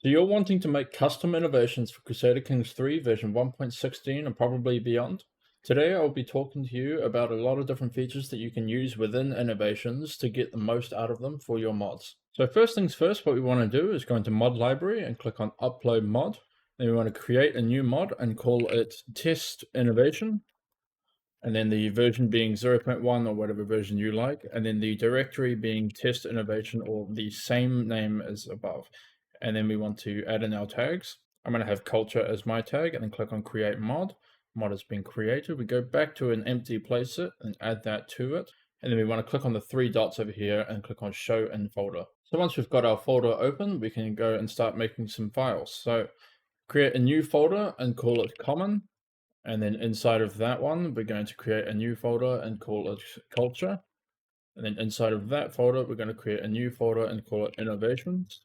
So you're wanting to make custom innovations for Crusader Kings III version 1.16 and probably beyond. Today I'll be talking to you about a lot of different features that you can use within innovations to get the most out of them for your mods. So first things first, what we want to do is go into mod library and click on upload mod. Then we want to create a new mod and call it test innovation. And then the version being 0.1 or whatever version you like, and then the directory being test innovation or the same name as above. And then we want to add in our tags. I'm going to have culture as my tag and then click on create mod. Mod has been created. We go back to an empty placeit and add that to it. And then we want to click on the three dots over here and click on show in folder. So once we've got our folder open, we can go and start making some files. So create a new folder and call it common. And then inside of that one, we're going to create a new folder and call it culture. And then inside of that folder, we're going to create a new folder and call it innovations.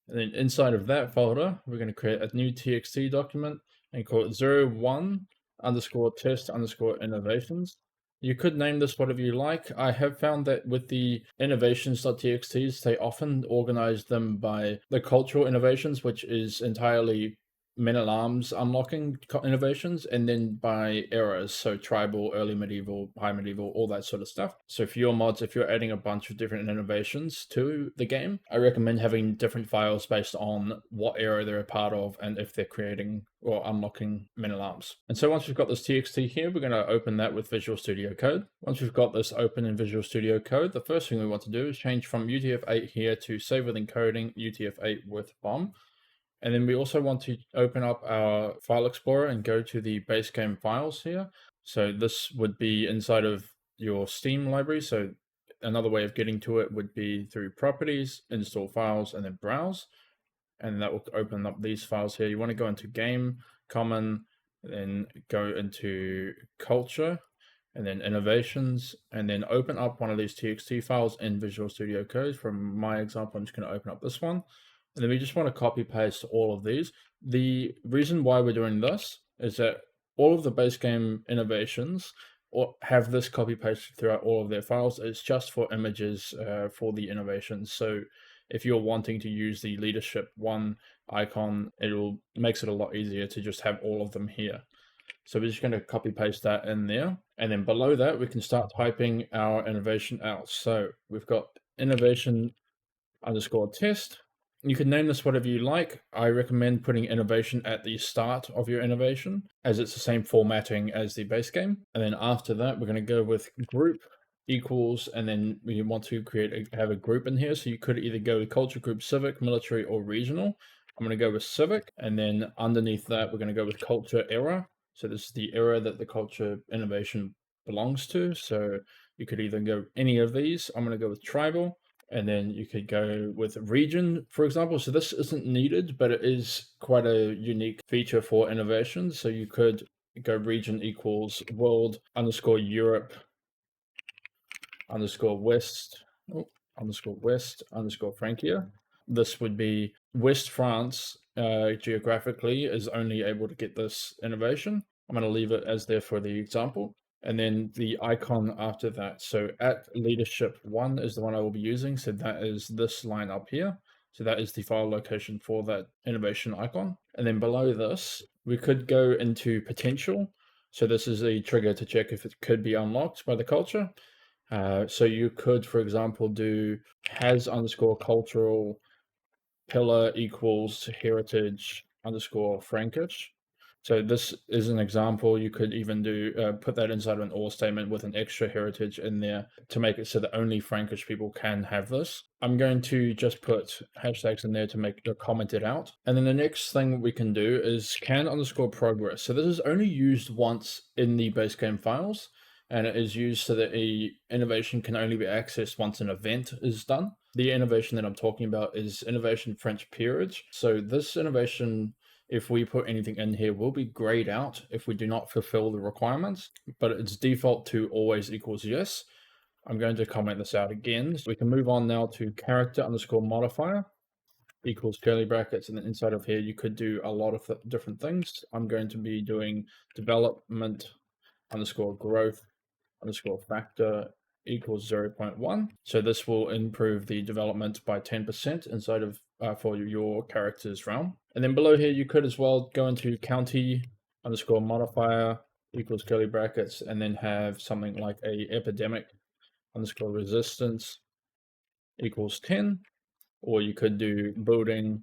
And then inside of that folder, we're going to create a new txt document and call it 01 underscore test underscore innovations. You could name this whatever you like. I have found that with the innovations.txts, they often organize them by the cultural innovations, which is entirely men at arms unlocking innovations, and then by eras, so tribal, early medieval, high medieval, all that sort of stuff. So for your mods, if you're adding a bunch of different innovations to the game, I recommend having different files based on what era they're a part of and if they're creating or unlocking men at arms. And so once we've got this txt here, we're going to open that with Visual Studio Code. Once we've got this open in Visual Studio Code, the first thing we want to do is change from UTF-8 here to save with encoding UTF-8 with BOM. And then we also want to open up our file explorer and go to the base game files here. So this would be inside of your Steam library. So another way of getting to it would be through properties, install files, and then browse. And that will open up these files here. You want to go into game, common, then go into culture, and then innovations, and then open up one of these txt files in Visual Studio Code. From my example, I'm just going to open up this one. And then we just want to copy paste all of these. The reason why we're doing this is that all of the base game innovations have this copy pasted throughout all of their files. It's just for images for the innovations. So if you're wanting to use the leadership one icon, makes it a lot easier to just have all of them here. So we're just going to copy paste that in there. And then below that, we can start typing our innovation out. So we've got innovation underscore test. You can name this whatever you like. I recommend putting innovation at the start of your innovation, as it's the same formatting as the base game. And then after that, we're going to go with group equals, and then we want to have a group in here. So you could either go with culture, group, civic, military, or regional. I'm going to go with civic, and then underneath that, we're going to go with culture era. So this is the era that the culture innovation belongs to. So you could either go any of these. I'm going to go with tribal. And then you could go with region, for example. So this isn't needed, but it is quite a unique feature for innovations. So you could go region equals world underscore Europe underscore west underscore Francia. This would be West France geographically is only able to get this innovation. I'm going to leave it as there for the example. And then the icon after that. So at leadership 1 is the one I will be using. So that is this line up here. So that is the file location for that innovation icon. And then below this, we could go into potential. So this is a trigger to check if it could be unlocked by the culture. So you could, for example, do has underscore cultural pillar equals heritage underscore Frankish. So this is an example. You could even do put that inside of an or statement with an extra heritage in there to make it so that only Frankish people can have this. I'm going to just put hashtags in there to comment it out. And then the next thing we can do is can underscore progress. So this is only used once in the base game files, and it is used so that a innovation can only be accessed once an event is done. The innovation that I'm talking about is innovation French peerage. So this innovation, if we put anything in here, will be grayed out if we do not fulfill the requirements, but its default to always equals yes. I'm going to comment this out again. So we can move on now to character underscore modifier equals curly brackets, and then inside of here, you could do a lot of different things. I'm going to be doing development underscore growth underscore factor equals 0.1. So this will improve the development by 10% inside of for your character's realm. And then below here, you could as well go into county underscore modifier equals curly brackets, and then have something like a epidemic underscore resistance equals 10, or you could do building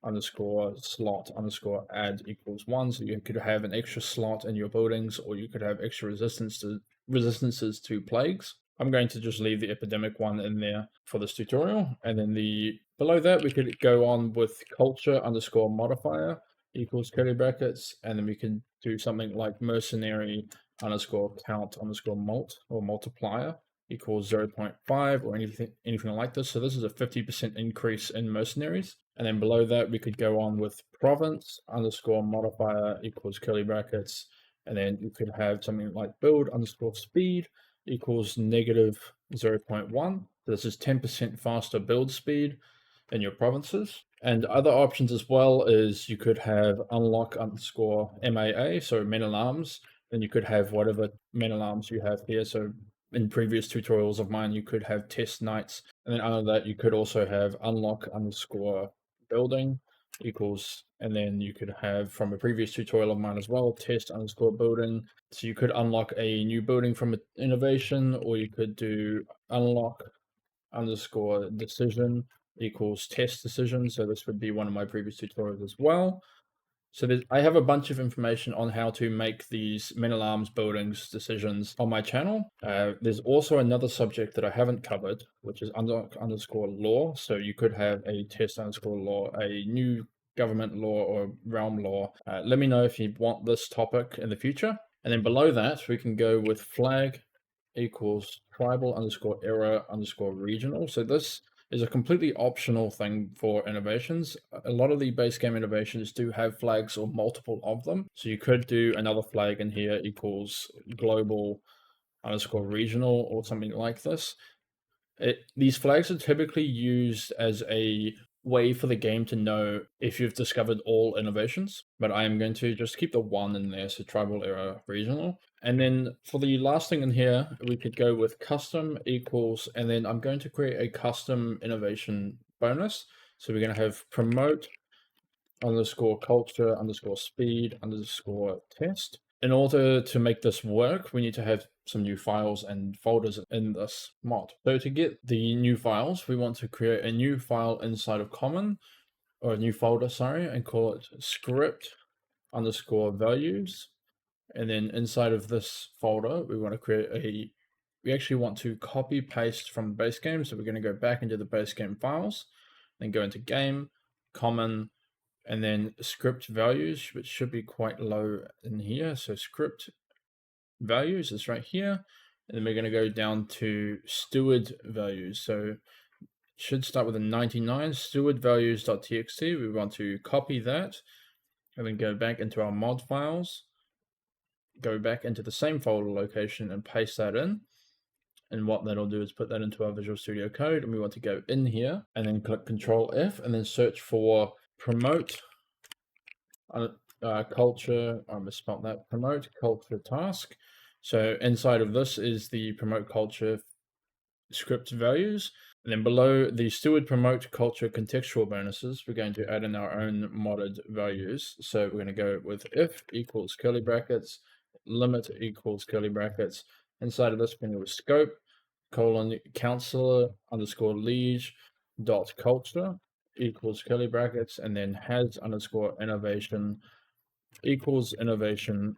underscore slot underscore add equals 1, so you could have an extra slot in your buildings, or you could have extra resistances to plagues. I'm going to just leave the epidemic one in there for this tutorial, and then below that we could go on with culture underscore modifier equals curly brackets, and then we can do something like mercenary underscore count underscore multiplier equals 0.5 or anything like this. So this is a 50% increase in mercenaries. And then below that, we could go on with province underscore modifier equals curly brackets. And then you could have something like build underscore speed equals negative 0.1. This is 10% faster build speed in your provinces. And other options as well is you could have unlock underscore MAA, so men at arms. Then you could have whatever men at arms you have here. So in previous tutorials of mine, you could have test knights, and then under that, you could also have unlock underscore building equals, and then you could have from a previous tutorial of mine as well, test underscore building. So you could unlock a new building from an innovation, or you could do unlock underscore decision equals test decision. So this would be one of my previous tutorials as well. So I have a bunch of information on how to make these men at arms buildings decisions on my channel. There's also another subject that I haven't covered, which is underscore law. So you could have a test underscore law, a new government law or realm law. Let me know if you want this topic in the future. And then below that, we can go with flag equals tribal underscore era underscore regional. So this is a completely optional thing for innovations. A lot of the base game innovations do have flags or multiple of them. So you could do another flag in here equals global underscore regional or something like this. These flags are typically used as a way for the game to know if you've discovered all innovations, but I am going to just keep the one in there, so tribal era regional. And then for the last thing in here, we could go with custom equals, and then I'm going to create a custom innovation bonus. So we're going to have promote underscore culture underscore speed underscore test. In order to make this work, we need to have some new files and folders in this mod. So to get the new files, we want to create a new file inside of common, or a new folder, sorry, and call it script underscore values. And then inside of this folder, we want to we actually want to copy paste from base game. So we're going to go back into the base game files, then go into game, common, and then script values, which should be quite low in here. So script values is right here. And then we're going to go down to steward values. So it should start with a 99, steward values.txt. We want to copy that and then go back into our mod files, go back into the same folder location and paste that in. And what that'll do is put that into our Visual Studio Code, and we want to go in here and then click Control F and then search for promote culture. I misspelled that. Promote culture task. So inside of this is the promote culture script values. And then below the steward promote culture contextual bonuses, we're going to add in our own modded values. So we're going to go with if equals curly brackets, limit equals curly brackets. Inside of this, we're going to go with scope, councillor underscore liege dot culture equals curly brackets, and then has underscore innovation equals innovation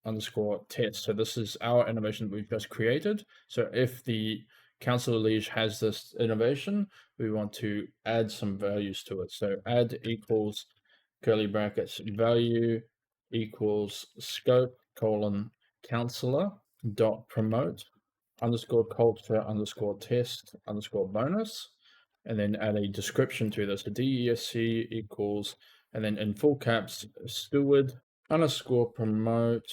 underscore test. So this is our innovation that we've just created. So if the Councillor Liege has this innovation, we want to add some values to it. So add equals curly brackets value equals scope councillor dot promote underscore culture underscore test underscore bonus, and then add a description to this. So DESC equals, and then in full caps, steward underscore promote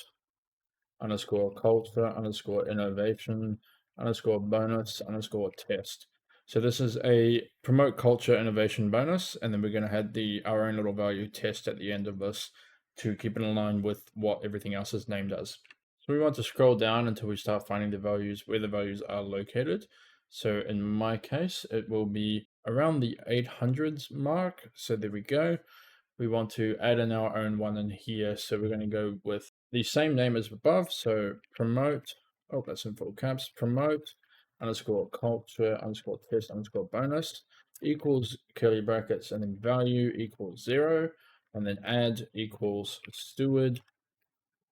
underscore culture underscore innovation underscore bonus underscore test. So this is a promote culture innovation bonus, and then we're going to add our own little value test at the end of this to keep it in line with what everything else is named as. So we want to scroll down until we start finding the values where the values are located. So in my case, it will be around the 800s mark. So there we go. We want to add in our own one in here. So we're going to go with the same name as above. So promote, oh, that's in full caps, promote underscore culture underscore test underscore bonus equals curly brackets, and then value equals 0, and then add equals steward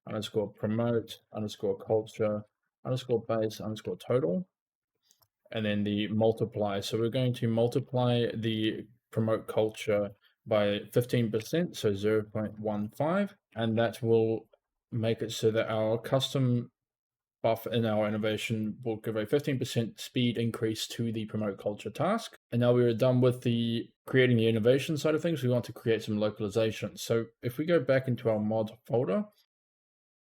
underscore promote underscore culture underscore base underscore total, and then the multiply. So we're going to multiply the promote culture by 15%, so 0.15, and that will make it so that our custom buff in our innovation will give a 15% speed increase to the promote culture task. And now we're done with the creating the innovation side of things. We want to create some localization. So if we go back into our mod folder,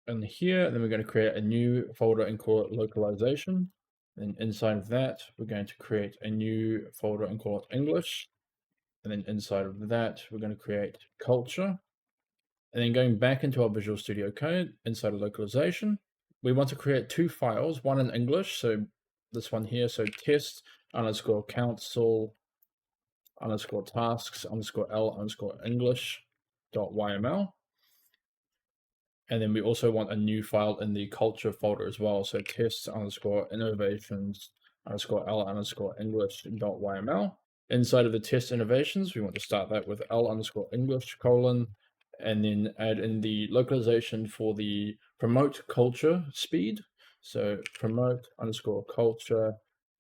and here, then we're going to create a new folder and call it localization. And inside of that, we're going to create a new folder and call it English. And then inside of that, we're going to create culture. And then going back into our Visual Studio Code, inside of localization, we want to create two files, one in English, so this one here, so test underscore council underscore tasks underscore L underscore English dot YML. And then we also want a new file in the culture folder as well. So test underscore innovations underscore L underscore English dot YML. Inside of the test innovations, we want to start that with L underscore English colon, and then add in the localization for the promote culture speed. So promote underscore culture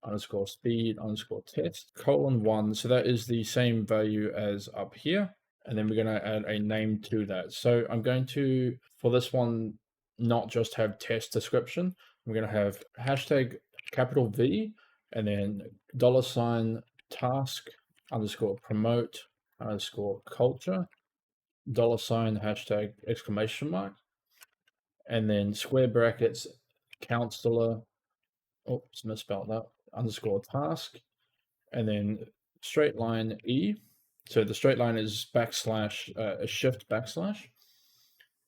underscore speed underscore test colon 1. So that is the same value as up here. And then we're going to add a name to that. So I'm going to, for this one, not just have test description. I'm going to have hashtag capital V and then $ task underscore promote underscore culture $ hashtag exclamation mark, and then square brackets Councillor, oops, misspelled that, underscore task, and then straight line E. So the straight line is backslash, a shift backslash.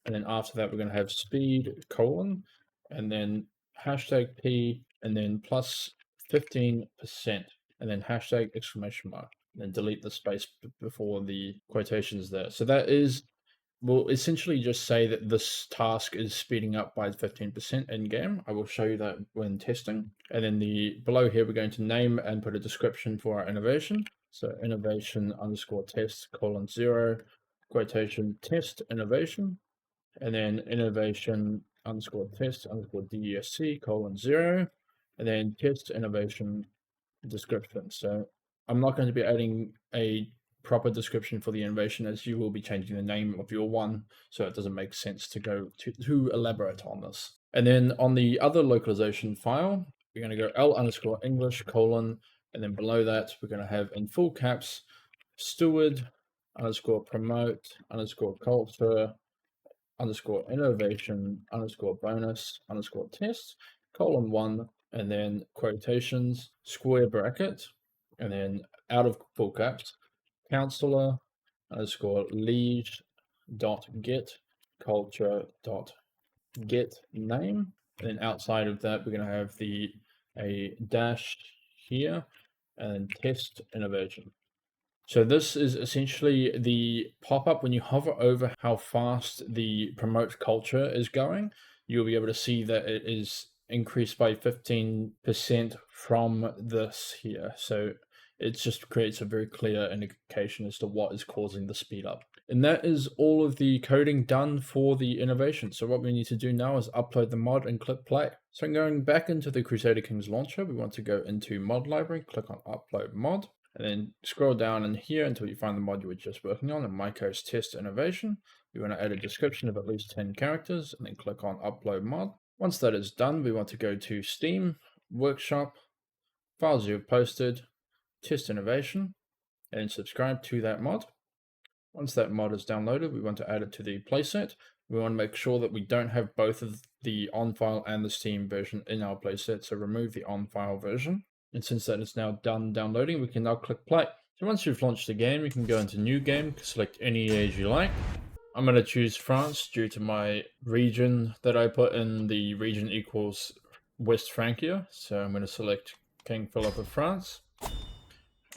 And then after that, we're going to have speed colon, and then hashtag P, and then plus 15%, and then hashtag exclamation mark, and then delete the space before the quotations there. So that is, will essentially just say that this task is speeding up by 15% in game. I will show you that when testing. And then below here, we're going to name and put a description for our innovation. So innovation underscore test colon 0, quotation test innovation, and then innovation underscore test underscore DESC colon 0, and then test innovation description. So I'm not going to be adding a proper description for the innovation, as you will be changing the name of your one, so it doesn't make sense to go too elaborate on this. And then on the other localization file, we're going to go L underscore English colon, and then below that we're going to have in full caps steward underscore promote underscore culture underscore innovation underscore bonus underscore test colon 1, and then quotations square bracket, and then out of full caps Councillor underscore lead dot get culture dot get name, and then outside of that we're going to have a dash here and test innovation. So this is essentially the pop-up when you hover over how fast the promote culture is going. You'll be able to see that it is increased by 15% from this here. So it just creates a very clear indication as to what is causing the speed up. And that is all of the coding done for the innovation. So what we need to do now is upload the mod and click play. So going back into the Crusader Kings launcher, we want to go into mod library, click on upload mod, and then scroll down in here until you find the mod you were just working on, in my case test innovation. We want to add a description of at least 10 characters, and then click on upload mod. Once that is done, we want to go to Steam, Workshop, Files you've posted, Test Innovation, and subscribe to that mod. Once that mod is downloaded, we want to add it to the playset. We want to make sure that we don't have both of the on-file and the Steam version in our playset, so remove the on-file version. And since that is now done downloading, we can now click play. So once you've launched the game, you can go into New Game, select any age you like, I'm going to choose France due to my region that I put in. The region equals West Francia, so I'm going to select King Philip of France.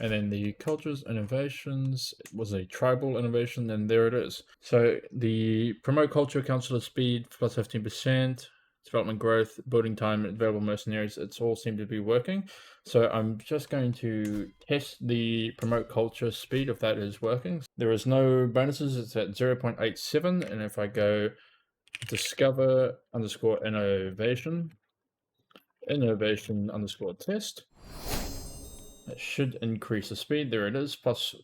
And then the cultures innovations, it was a tribal innovation, and there it is. So the promote culture, councillor speed plus 15%, development growth, building time, available mercenaries, it's all seemed to be working. So I'm just going to test the promote culture speed if that is working. There is no bonuses, it's at 0.87, and if I go discover underscore innovation underscore test, it should increase the speed. There it is, plus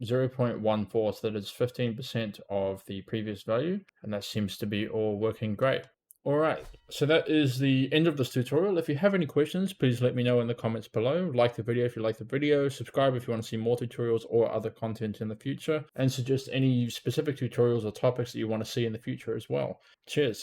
0.14, so that is 15% of the previous value, and that seems to be all working great. Alright, so that is the end of this tutorial. If you have any questions, please let me know in the comments below. Like the video if you like the video, subscribe if you want to see more tutorials or other content in the future, and suggest any specific tutorials or topics that you want to see in the future as well. Cheers!